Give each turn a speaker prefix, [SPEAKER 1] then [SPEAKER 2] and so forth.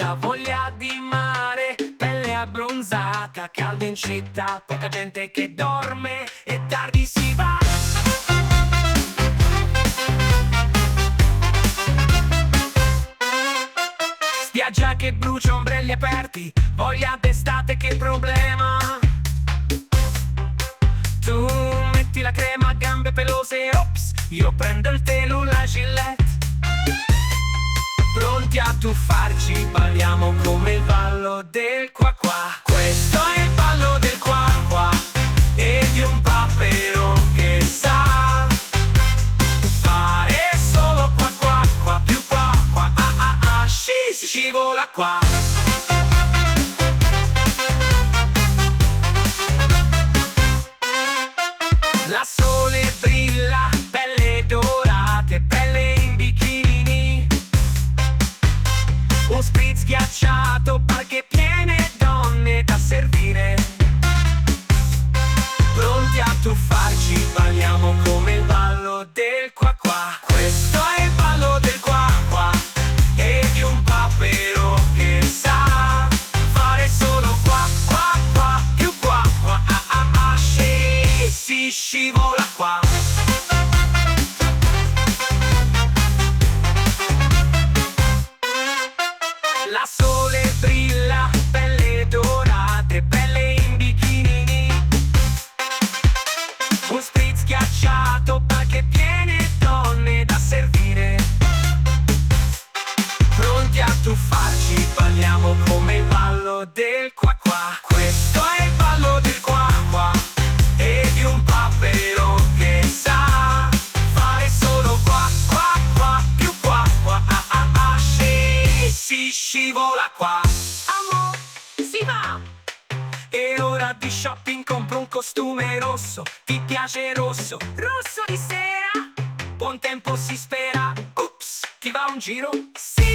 [SPEAKER 1] tanta voglia di mare, pelle abbronzata, caldo in città, poca gente che dorme e tardi si va. Spiaggia che brucia, ombrelli aperti, voglia d'estate, che problema. Tu metti la crema, gambe pelose, ops, io prendo il telo, la Gillette. Pronti a tuffarci, balliamo come il ballo del qua qua. Questo è il ballo del qua qua, e di un papero che sa fare solo qua qua qua, più qua qua, ah ah ah, si scivola qua. La sole brilla, pelle dorate, pelle in bikini. Un spritz ghiacciato, barche piene, donne da servire. Pronti a tuffarci, balliamo come il ballo del qua qua. Questo è il ballo del qua qua, e di un papero che sa fare solo qua qua qua, più qua qua, ah ah ah, si scivola qua. La sole brilla, pelle dorate, pelle in bikini. Un spritz ghiacciato, barche piene, donne da servire. Pronti a tuffarci, balliamo come il ballo del qua qua. Questo è il ballo del qua qua, e di un papero che sa fare solo qua qua qua, più qua qua, ah ah ah, si scivola qua. Amo, si va. E ora di shopping compro un costume rosso. Ti piace rosso? Rosso di sera? Buon tempo si spera. Ups, ti va un giro? Sì.